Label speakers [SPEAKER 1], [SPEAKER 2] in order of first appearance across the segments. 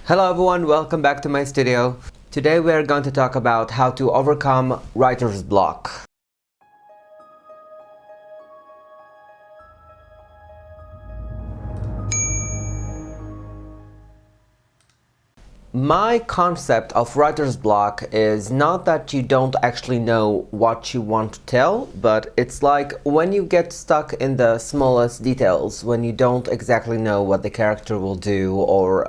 [SPEAKER 1] Hello everyone, welcome back to my studio. Today we are going to talk about how to overcome writer's block. My concept of writer's block is not that you don't actually know what you want to tell, but it's like when you get stuck in the smallest details, when you don't exactly know what the character will do or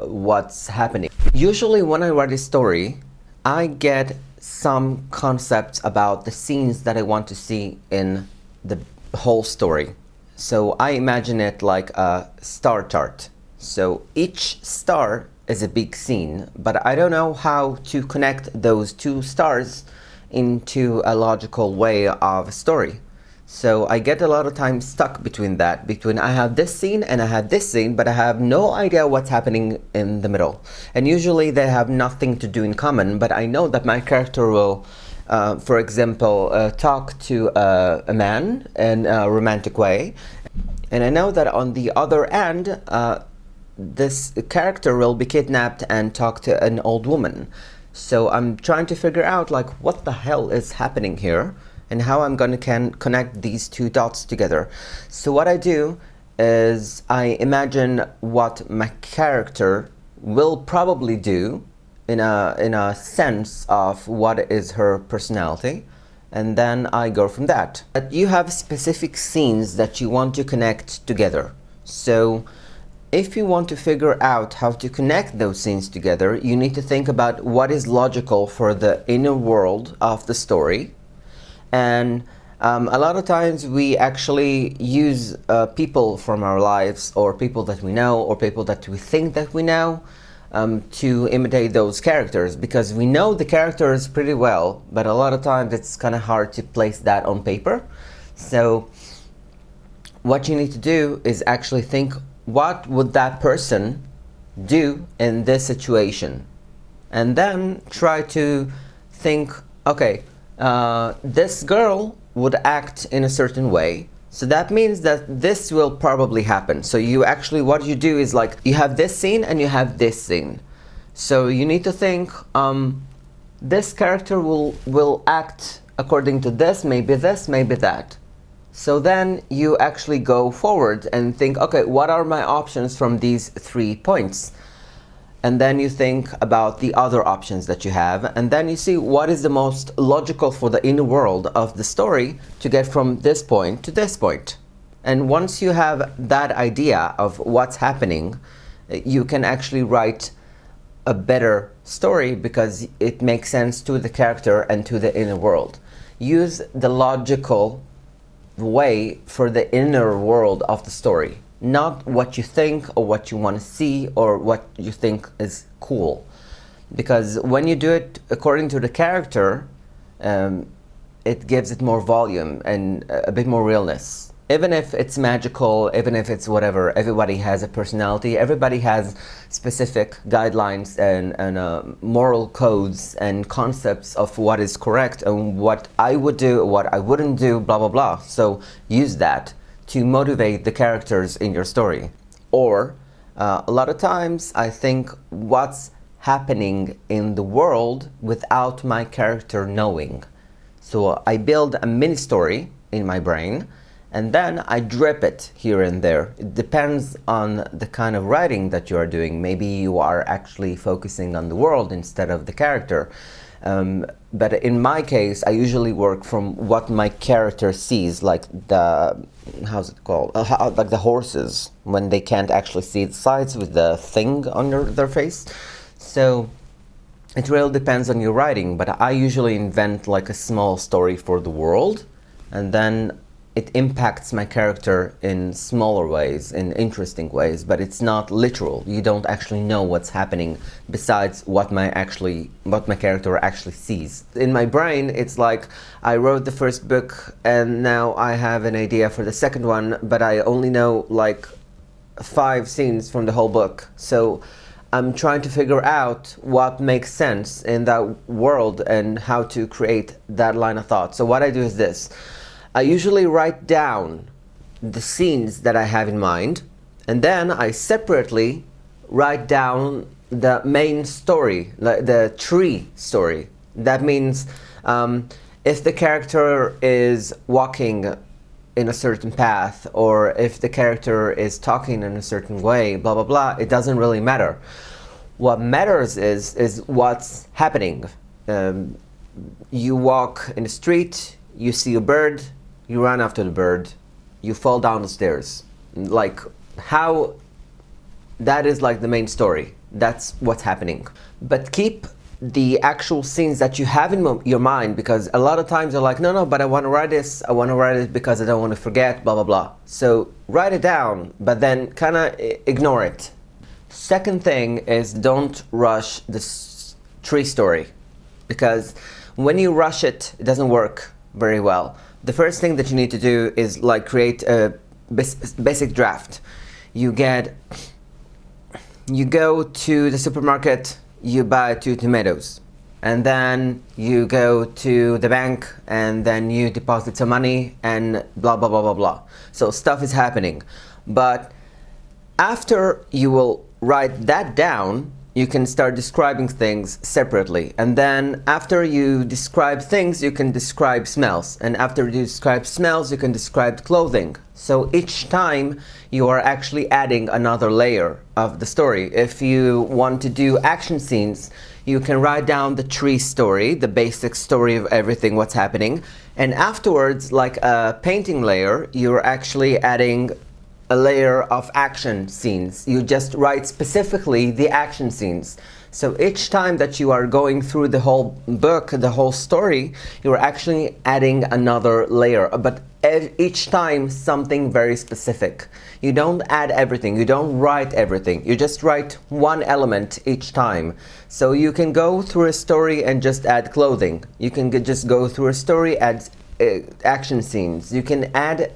[SPEAKER 1] what's happening. Usually when I write a story, I get some concepts about the scenes that I want to see in the whole story. So I imagine it like a star chart. So each star is a big scene, but I don't know how to connect those two stars into a logical way of a story. So I get a lot of time stuck between I have this scene and I have this scene, but I have no idea what's happening in the middle. And usually they have nothing to do in common, but I know that my character will, for example, talk to a man in a romantic way. And I know that on the other end, this character will be kidnapped and talk to an old woman. So I'm trying to figure out like what the hell is happening here and how I'm going to connect these two dots together. So what I do is I imagine what my character will probably do in a sense of what is her personality, and then I go from that. But you have specific scenes that you want to connect together. So if you want to figure out how to connect those scenes together, you need to think about what is logical for the inner world of the story. And a lot of times we actually use people from our lives, or people that we know, or people that we think that we know, to imitate those characters, because we know the characters pretty well, but a lot of times it's kind of hard to place that on paper. So what you need to do is actually think, what would that person do in this situation? And then try to think, okay, this girl would act in a certain way, so that means that this will probably happen. So you actually, what you do is like, you have this scene and you have this scene. So you need to think, this character will act according to this, maybe that. So then you actually go forward and think, okay, what are my options from these 3 points? And then you think about the other options that you have, and then you see what is the most logical for the inner world of the story to get from this point to this point. And once you have that idea of what's happening, you can actually write a better story because it makes sense to the character and to the inner world. Use the logical way for the inner world of the story, not what you think or what you want to see or what you think is cool. Because when you do it according to the character, it gives it more volume and a bit more realness. Even if it's magical, even if it's whatever, everybody has a personality, everybody has specific guidelines and moral codes and concepts of what is correct and what I would do, what I wouldn't do, blah, blah, blah. So use that to motivate the characters in your story. Or a lot of times I think what's happening in the world without my character knowing. So I build a mini story in my brain, and then I drip it here and there. It depends on the kind of writing that you are doing. Maybe you are actually focusing on the world instead of the character. But in my case, I usually work from what my character sees, like the, how's it called? Like the horses, when they can't actually see the sides with the thing on their face. So it really depends on your writing, but I usually invent like a small story for the world, and then it impacts my character in smaller ways, in interesting ways, but it's not literal. You don't actually know what's happening besides what my character actually sees. In my brain, it's like I wrote the first book and now I have an idea for the second one, but I only know like 5 scenes from the whole book. So I'm trying to figure out what makes sense in that world and how to create that line of thought. So what I do is this. I usually write down the scenes that I have in mind, and then I separately write down the main story, like the tree story. That means if the character is walking in a certain path, or if the character is talking in a certain way, blah blah blah, it doesn't really matter. What matters is what's happening. You walk in the street, you see a bird, you run after the bird, you fall down the stairs. Like how that is like the main story. That's what's happening. But keep the actual scenes that you have in your mind, because a lot of times you're like, no, but I want to write this, I want to write it because I don't want to forget, blah blah blah. So write it down, but then kind of ignore it. Second thing is, don't rush this tree story, because when you rush it, it doesn't work very well. The first thing that you need to do is like create a basic draft. You go to the supermarket, you buy 2 tomatoes, and then you go to the bank and then you deposit some money and blah blah blah blah blah. So stuff is happening. But after you will write that down, you can start describing things separately. And then after you describe things, you can describe smells. And after you describe smells, you can describe clothing. So each time you are actually adding another layer of the story. If you want to do action scenes, you can write down the tree story, the basic story of everything, what's happening. And afterwards, like a painting layer, you're actually adding a layer of action scenes. You just write specifically the action scenes. So each time that you are going through the whole book, the whole story, you're actually adding another layer, but each time something very specific. You don't add everything, you don't write everything, you just write one element each time. So you can go through a story and just add clothing. You can just go through a story, add action scenes. You can add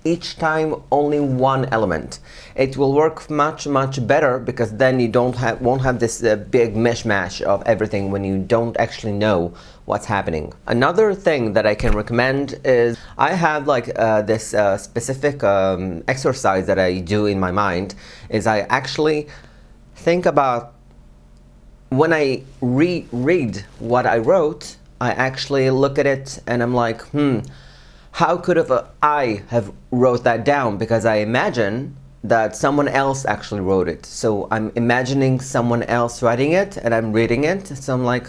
[SPEAKER 1] each time only one element. It will work much better, because then you won't have this big mishmash of everything when you don't actually know what's happening. Another thing that I can recommend is, I have like this specific exercise that I do in my mind, is I actually think about, when I reread what I wrote, I actually look at it and I'm like, how could I have wrote that down? Because I imagine that someone else actually wrote it. So I'm imagining someone else writing it and I'm reading it. So I'm like,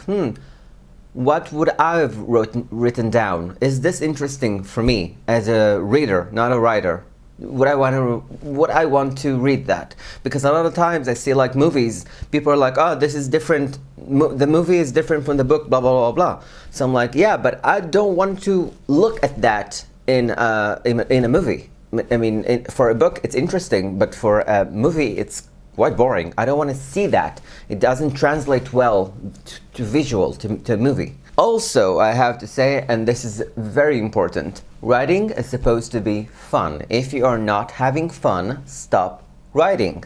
[SPEAKER 1] what would I have written down? Is this interesting for me as a reader, not a writer? Would I want to read that? Because a lot of times I see like movies, people are like, oh, this is different, the movie is different from the book, blah blah blah blah. So I'm like, yeah, but I don't want to look at that in a movie. I mean, for a book it's interesting, but for a movie it's quite boring. I don't want to see that. It doesn't translate well to visual, to a movie. Also, I have to say, and this is very important, writing is supposed to be fun. If you are not having fun, stop writing.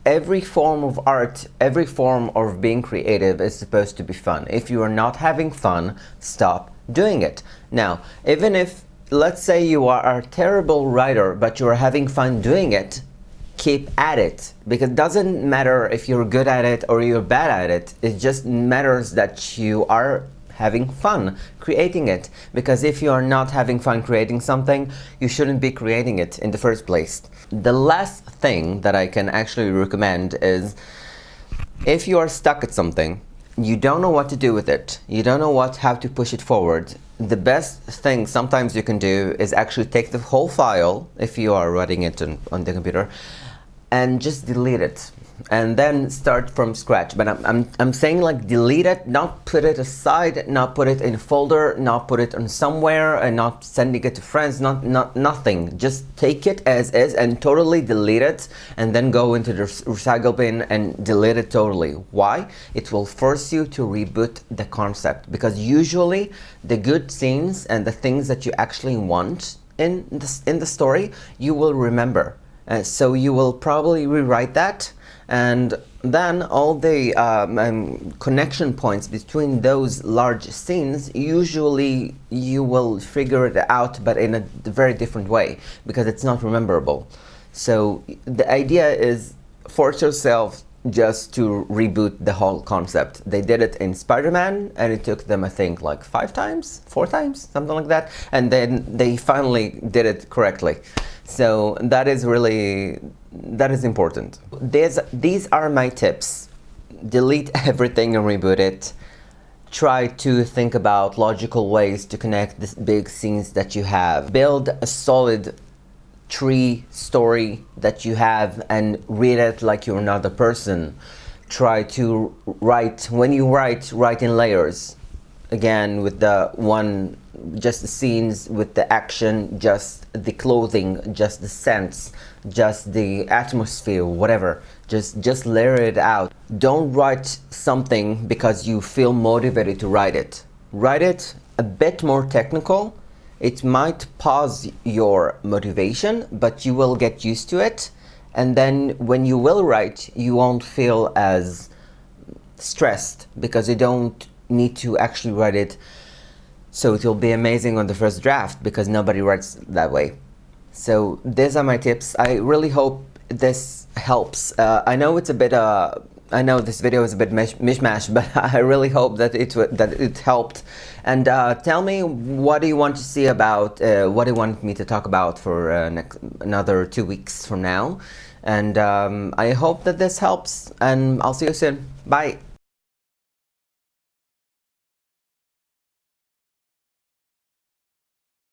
[SPEAKER 1] Every form of art, every form of being creative is supposed to be fun. If you are not having fun, stop doing it. Now, even if, let's say you are a terrible writer, but you are having fun doing it, keep at it, because it doesn't matter if you're good at it or you're bad at it. It just matters that you are having fun creating it, because if you are not having fun creating something, you shouldn't be creating it in the first place. The last thing that I can actually recommend is, if you are stuck at something, you don't know what to do with it, you don't know how to push it forward, the best thing sometimes you can do is actually take the whole file, if you are writing it on the computer, and just delete it, and then start from scratch. But I'm saying like delete it, not put it aside, not put it in a folder, not put it on somewhere, and not sending it to friends, nothing. Just take it as is and totally delete it, and then go into the recycle bin and delete it totally. Why? It will force you to reboot the concept, because usually the good scenes and the things that you actually want in the story, you will remember. So you will probably rewrite that, and then all the connection points between those large scenes, usually you will figure it out, but in a very different way, because it's not rememberable. So the idea is, force yourself just to reboot the whole concept. They did it in Spider-Man, and it took them, I think, like 5 times, 4 times, something like that, and then they finally did it correctly. So that is important. These are my tips. Delete everything and reboot it. Try to think about logical ways to connect the big scenes that you have. Build a solid tree story that you have and read it like you're another person. Try to write, when you write in layers. Again, with the one, just the scenes, with the action, just the clothing, just the scents, just the atmosphere, whatever. Just layer it out. Don't write something because you feel motivated to write it. Write it a bit more technical. It might pause your motivation, but you will get used to it. And then when you will write, you won't feel as stressed because you don't need to actually write it. So it will be amazing on the first draft because nobody writes that way. So these are my tips. I really hope this helps. I know it's a bit I know this video is a bit mishmash, but I really hope that it helped. And tell me, what do you want to see about, what do you want me to talk about for another 2 weeks from now? And I hope that this helps, and I'll see you soon. Bye.